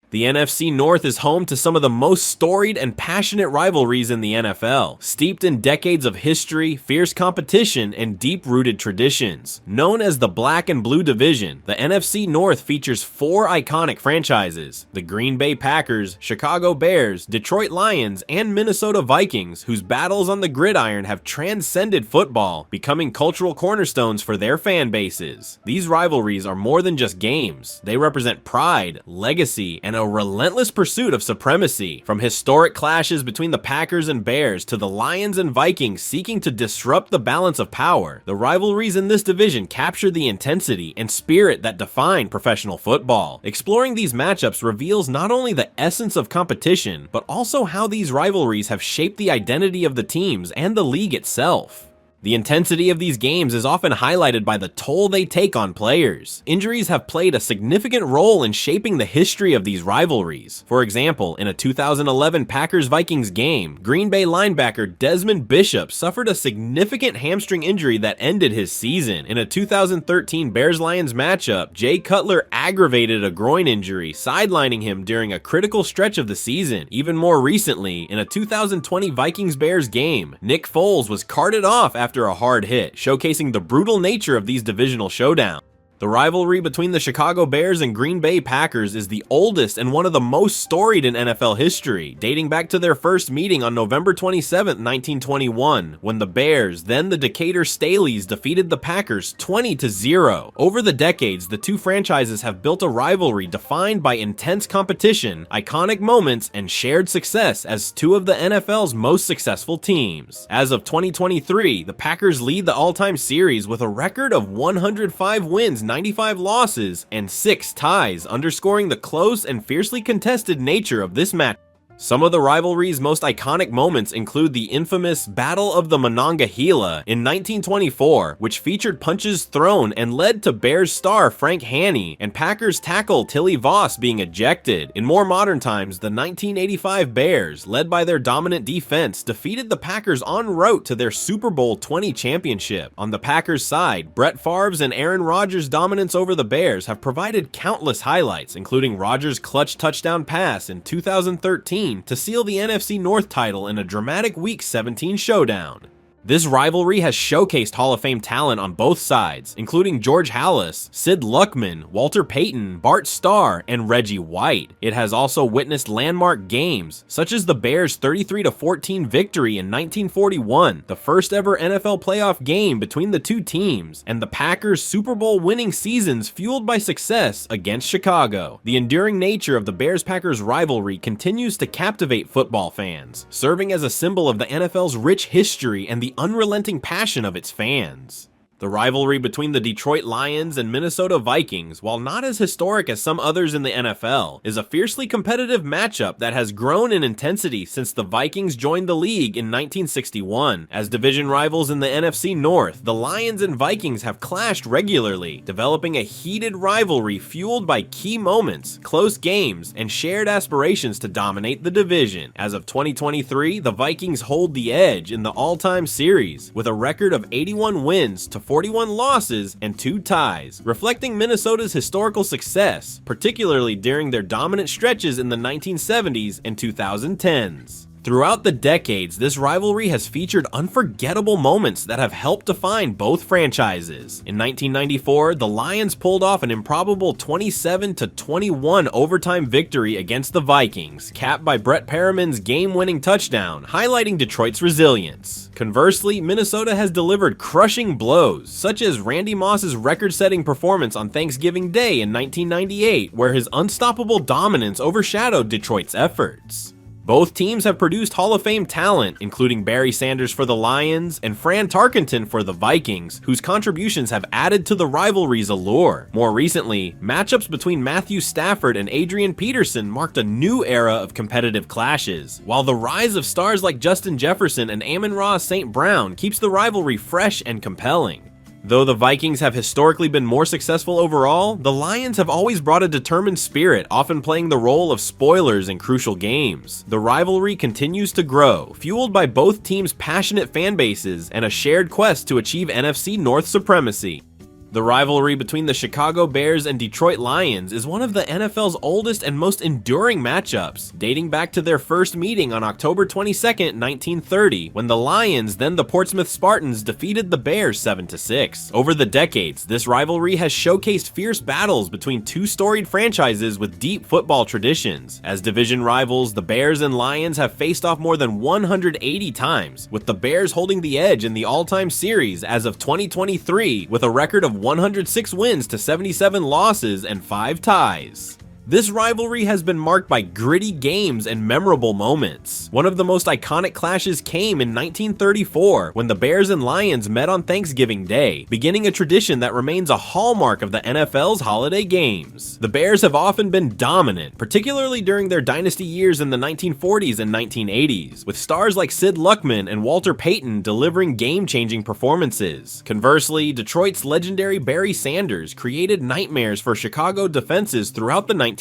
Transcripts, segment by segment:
The NFC North is home to some of the most storied and passionate rivalries in the NFL, steeped in decades of history, fierce competition, and deep-rooted traditions. Known as the Black and Blue Division, the NFC North features four iconic franchises: the Green Bay Packers, Chicago Bears, Detroit Lions, and Minnesota Vikings, whose battles on the gridiron have transcended football, becoming cultural cornerstones for their fan bases. These rivalries are more than just games. They represent pride, legacy, and a relentless pursuit of supremacy. From historic clashes between the Packers and Bears to the Lions and Vikings seeking to disrupt the balance of power, the rivalries in this division capture the intensity and spirit that define professional football. Exploring these matchups reveals not only the essence of competition, but also how these rivalries have shaped the identity of the teams and the league itself. The intensity of these games is often highlighted by the toll they take on players. Injuries have played a significant role in shaping the history of these rivalries. For example, in a 2011 Packers-Vikings game, Green Bay linebacker Desmond Bishop suffered a significant hamstring injury that ended his season. In a 2013 Bears-Lions matchup, Jay Cutler aggravated a groin injury, sidelining him during a critical stretch of the season. Even more recently, in a 2020 Vikings-Bears game, Nick Foles was carted off after a hard hit, showcasing the brutal nature of these divisional showdowns. The rivalry between the Chicago Bears and Green Bay Packers is the oldest and one of the most storied in NFL history, dating back to their first meeting on November 27, 1921, when the Bears, then the Decatur Staleys, defeated the Packers 20-0. Over the decades, the two franchises have built a rivalry defined by intense competition, iconic moments, and shared success as two of the NFL's most successful teams. As of 2023, the Packers lead the all-time series with a record of 105 wins, 95 losses, and 6 ties, underscoring the close and fiercely contested nature of this match. Some of the rivalry's most iconic moments include the infamous Battle of the Monongahela in 1924, which featured punches thrown and led to Bears star Frank Haney and Packers tackle Tilly Voss being ejected. In more modern times, the 1985 Bears, led by their dominant defense, defeated the Packers en route to their Super Bowl XX championship. On the Packers side, Brett Favre's and Aaron Rodgers' dominance over the Bears have provided countless highlights, including Rodgers' clutch touchdown pass in 2013 to seal the NFC North title in a dramatic Week 17 showdown. This rivalry has showcased Hall of Fame talent on both sides, including George Halas, Sid Luckman, Walter Payton, Bart Starr, and Reggie White. It has also witnessed landmark games, such as the Bears' 33-14 victory in 1941, the first ever NFL playoff game between the two teams, and the Packers' Super Bowl winning seasons fueled by success against Chicago. The enduring nature of the Bears-Packers rivalry continues to captivate football fans, serving as a symbol of the NFL's rich history and the unrelenting passion of its fans. The rivalry between the Detroit Lions and Minnesota Vikings, while not as historic as some others in the NFL, is a fiercely competitive matchup that has grown in intensity since the Vikings joined the league in 1961. As division rivals in the NFC North, the Lions and Vikings have clashed regularly, developing a heated rivalry fueled by key moments, close games, and shared aspirations to dominate the division. As of 2023, the Vikings hold the edge in the all-time series, with a record of 81 wins to 41 losses and 2 ties, reflecting Minnesota's historical success, particularly during their dominant stretches in the 1970s and 2010s. Throughout the decades, this rivalry has featured unforgettable moments that have helped define both franchises. In 1994, the Lions pulled off an improbable 27-21 overtime victory against the Vikings, capped by Brett Perriman's game-winning touchdown, highlighting Detroit's resilience. Conversely, Minnesota has delivered crushing blows, such as Randy Moss's record-setting performance on Thanksgiving Day in 1998, where his unstoppable dominance overshadowed Detroit's efforts. Both teams have produced Hall of Fame talent, including Barry Sanders for the Lions and Fran Tarkenton for the Vikings, whose contributions have added to the rivalry's allure. More recently, matchups between Matthew Stafford and Adrian Peterson marked a new era of competitive clashes, while the rise of stars like Justin Jefferson and Amon-Ra St. Brown keeps the rivalry fresh and compelling. Though the Vikings have historically been more successful overall, the Lions have always brought a determined spirit, often playing the role of spoilers in crucial games. The rivalry continues to grow, fueled by both teams' passionate fan bases and a shared quest to achieve NFC North supremacy. The rivalry between the Chicago Bears and Detroit Lions is one of the NFL's oldest and most enduring matchups, dating back to their first meeting on October 22, 1930, when the Lions, then the Portsmouth Spartans, defeated the Bears 7-6. Over the decades, this rivalry has showcased fierce battles between two storied franchises with deep football traditions. As division rivals, the Bears and Lions have faced off more than 180 times, with the Bears holding the edge in the all-time series as of 2023 with a record of 106 wins to 77 losses and 5 ties. This rivalry has been marked by gritty games and memorable moments. One of the most iconic clashes came in 1934 when the Bears and Lions met on Thanksgiving Day, beginning a tradition that remains a hallmark of the NFL's holiday games. The Bears have often been dominant, particularly during their dynasty years in the 1940s and 1980s, with stars like Sid Luckman and Walter Payton delivering game-changing performances. Conversely, Detroit's legendary Barry Sanders created nightmares for Chicago defenses throughout the 1990s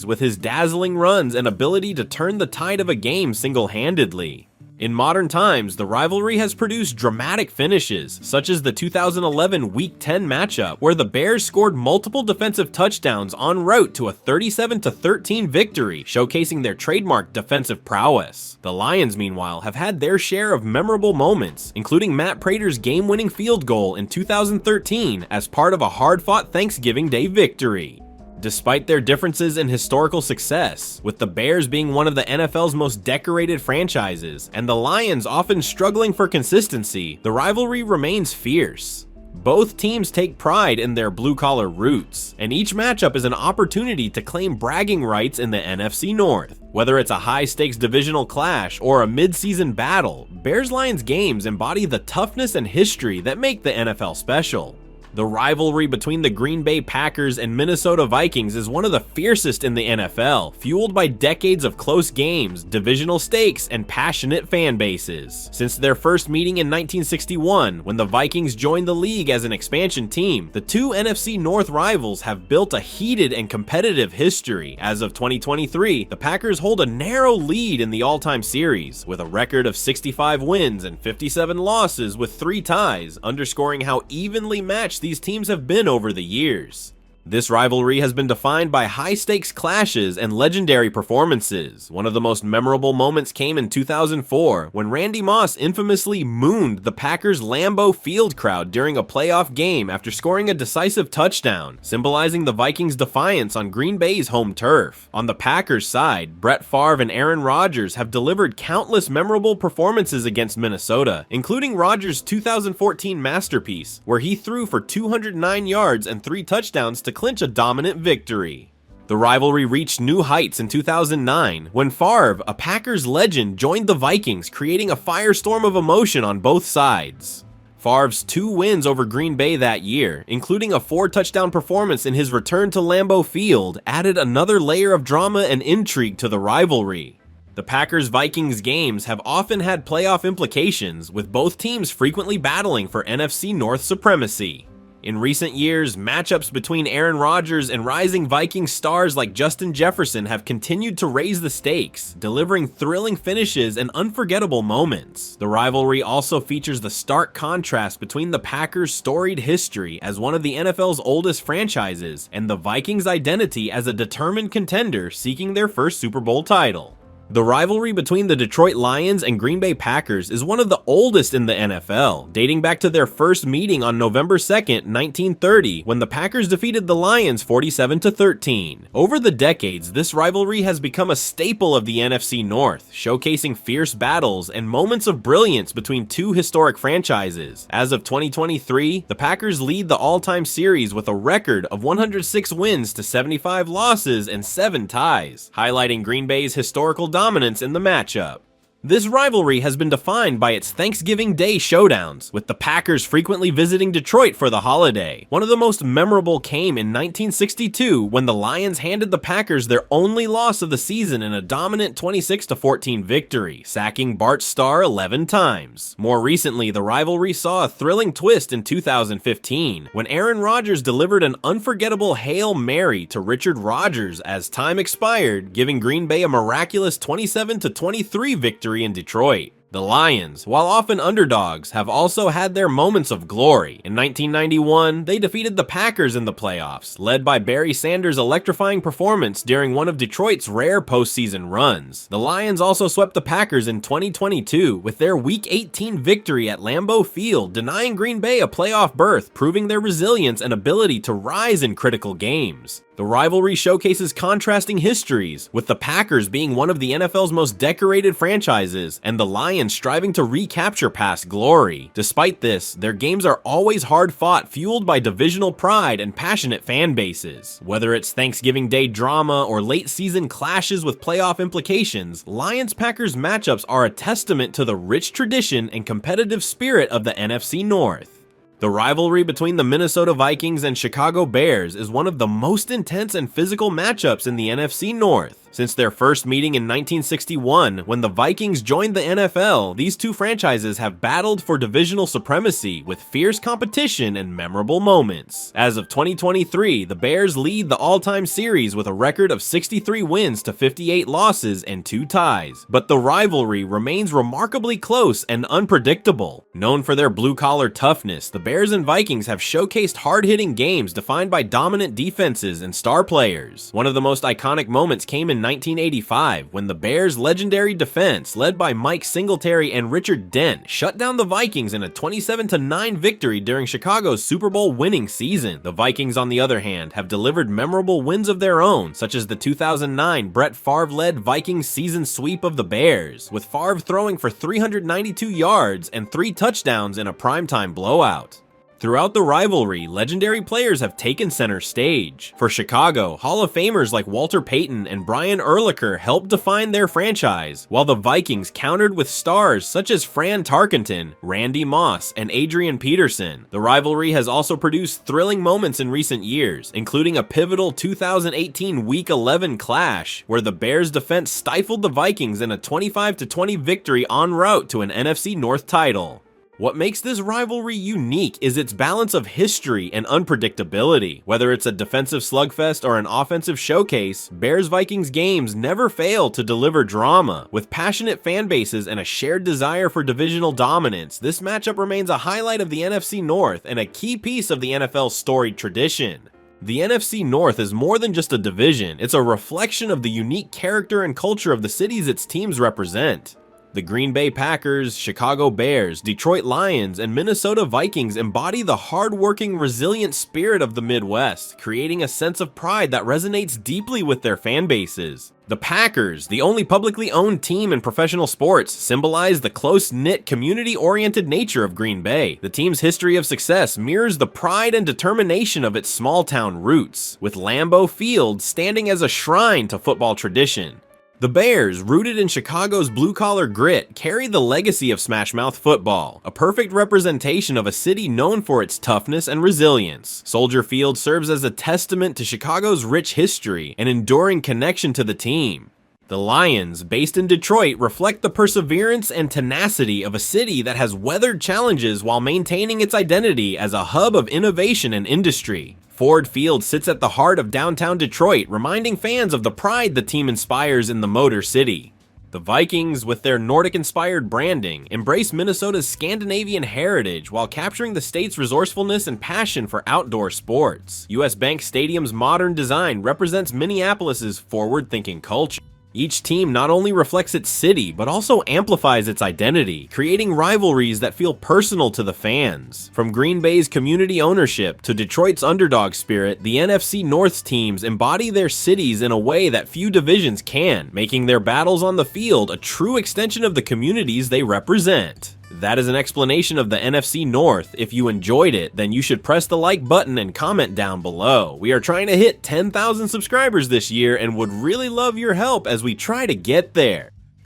with his dazzling runs and ability to turn the tide of a game single-handedly. In modern times, the rivalry has produced dramatic finishes, such as the 2011 Week 10 matchup, where the Bears scored multiple defensive touchdowns en route to a 37-13 victory, showcasing their trademark defensive prowess. The Lions, meanwhile, have had their share of memorable moments, including Matt Prater's game-winning field goal in 2013 as part of a hard-fought Thanksgiving Day victory. Despite their differences in historical success, with the Bears being one of the NFL's most decorated franchises, and the Lions often struggling for consistency, the rivalry remains fierce. Both teams take pride in their blue-collar roots, and each matchup is an opportunity to claim bragging rights in the NFC North. Whether it's a high-stakes divisional clash or a mid-season battle, Bears-Lions games embody the toughness and history that make the NFL special. The rivalry between the Green Bay Packers and Minnesota Vikings is one of the fiercest in the NFL, fueled by decades of close games, divisional stakes, and passionate fan bases. Since their first meeting in 1961, when the Vikings joined the league as an expansion team, the two NFC North rivals have built a heated and competitive history. As of 2023, the Packers hold a narrow lead in the all-time series, with a record of 65 wins and 57 losses with 3 ties, underscoring how evenly matched these teams have been over the years. This rivalry has been defined by high-stakes clashes and legendary performances. One of the most memorable moments came in 2004, when Randy Moss infamously mooned the Packers' Lambeau Field crowd during a playoff game after scoring a decisive touchdown, symbolizing the Vikings' defiance on Green Bay's home turf. On the Packers' side, Brett Favre and Aaron Rodgers have delivered countless memorable performances against Minnesota, including Rodgers' 2014 masterpiece, where he threw for 209 yards and 3 touchdowns to clinch a dominant victory. The rivalry reached new heights in 2009 when Favre, a Packers legend, joined the Vikings, creating a firestorm of emotion on both sides. Favre's 2 wins over Green Bay that year, including a 4-touchdown performance in his return to Lambeau Field, added another layer of drama and intrigue to the rivalry. The Packers-Vikings games have often had playoff implications, with both teams frequently battling for NFC North supremacy. In recent years, matchups between Aaron Rodgers and rising Vikings stars like Justin Jefferson have continued to raise the stakes, delivering thrilling finishes and unforgettable moments. The rivalry also features the stark contrast between the Packers' storied history as one of the NFL's oldest franchises and the Vikings' identity as a determined contender seeking their first Super Bowl title. The rivalry between the Detroit Lions and Green Bay Packers is one of the oldest in the NFL, dating back to their first meeting on November 2, 1930, when the Packers defeated the Lions 47-13. Over the decades, this rivalry has become a staple of the NFC North, showcasing fierce battles and moments of brilliance between two historic franchises. As of 2023, the Packers lead the all-time series with a record of 106 wins to 75 losses and 7 ties, highlighting Green Bay's historical dominance in the matchup. This rivalry has been defined by its Thanksgiving Day showdowns, with the Packers frequently visiting Detroit for the holiday. One of the most memorable came in 1962 when the Lions handed the Packers their only loss of the season in a dominant 26-14 victory, sacking Bart Starr 11 times. More recently, the rivalry saw a thrilling twist in 2015 when Aaron Rodgers delivered an unforgettable Hail Mary to Richard Rodgers as time expired, giving Green Bay a miraculous 27-23 victory in Detroit. The Lions, while often underdogs, have also had their moments of glory. In 1991, they defeated the Packers in the playoffs, led by Barry Sanders' electrifying performance during one of Detroit's rare postseason runs. The Lions also swept the Packers in 2022 with their Week 18 victory at Lambeau Field, denying Green Bay a playoff berth, proving their resilience and ability to rise in critical games. The rivalry showcases contrasting histories, with the Packers being one of the NFL's most decorated franchises, and the Lions striving to recapture past glory. Despite this, their games are always hard-fought, fueled by divisional pride and passionate fan bases. Whether it's Thanksgiving Day drama or late-season clashes with playoff implications, Lions-Packers matchups are a testament to the rich tradition and competitive spirit of the NFC North. The rivalry between the Minnesota Vikings and Chicago Bears is one of the most intense and physical matchups in the NFC North. Since their first meeting in 1961, when the Vikings joined the NFL, these two franchises have battled for divisional supremacy with fierce competition and memorable moments. As of 2023, the Bears lead the all-time series with a record of 63 wins to 58 losses and 2 ties, but the rivalry remains remarkably close and unpredictable. Known for their blue-collar toughness, the Bears and Vikings have showcased hard-hitting games defined by dominant defenses and star players. One of the most iconic moments came in 1985, when the Bears' legendary defense, led by Mike Singletary and Richard Dent, shut down the Vikings in a 27-9 victory during Chicago's Super Bowl winning season. The Vikings, on the other hand, have delivered memorable wins of their own, such as the 2009 Brett Favre-led Vikings season sweep of the Bears, with Favre throwing for 392 yards and 3 touchdowns in a primetime blowout. Throughout the rivalry, legendary players have taken center stage. For Chicago, Hall of Famers like Walter Payton and Brian Urlacher helped define their franchise, while the Vikings countered with stars such as Fran Tarkenton, Randy Moss, and Adrian Peterson. The rivalry has also produced thrilling moments in recent years, including a pivotal 2018 Week 11 clash, where the Bears' defense stifled the Vikings in a 25-20 victory en route to an NFC North title. What makes this rivalry unique is its balance of history and unpredictability. Whether it's a defensive slugfest or an offensive showcase, Bears-Vikings games never fail to deliver drama. With passionate fan bases and a shared desire for divisional dominance, this matchup remains a highlight of the NFC North and a key piece of the NFL's storied tradition. The NFC North is more than just a division, it's a reflection of the unique character and culture of the cities its teams represent. The Green Bay Packers, Chicago Bears, Detroit Lions, and Minnesota Vikings embody the hard-working, resilient spirit of the Midwest, creating a sense of pride that resonates deeply with their fan bases. The Packers, the only publicly owned team in professional sports, symbolize the close-knit, community-oriented nature of Green Bay. The team's history of success mirrors the pride and determination of its small-town roots, with Lambeau Field standing as a shrine to football tradition. The Bears, rooted in Chicago's blue-collar grit, carry the legacy of Smash Mouth football, a perfect representation of a city known for its toughness and resilience. Soldier Field serves as a testament to Chicago's rich history and enduring connection to the team. The Lions, based in Detroit, reflect the perseverance and tenacity of a city that has weathered challenges while maintaining its identity as a hub of innovation and industry. Ford Field sits at the heart of downtown Detroit, reminding fans of the pride the team inspires in the Motor City. The Vikings, with their Nordic-inspired branding, embrace Minnesota's Scandinavian heritage while capturing the state's resourcefulness and passion for outdoor sports. US Bank Stadium's modern design represents Minneapolis's forward-thinking culture. Each team not only reflects its city, but also amplifies its identity, creating rivalries that feel personal to the fans. From Green Bay's community ownership to Detroit's underdog spirit, the NFC North's teams embody their cities in a way that few divisions can, making their battles on the field a true extension of the communities they represent. That is an explanation of the NFC North. If you enjoyed it, then you should press the like button and comment down below. We are trying to hit 10,000 subscribers this year and would really love your help as we try to get there.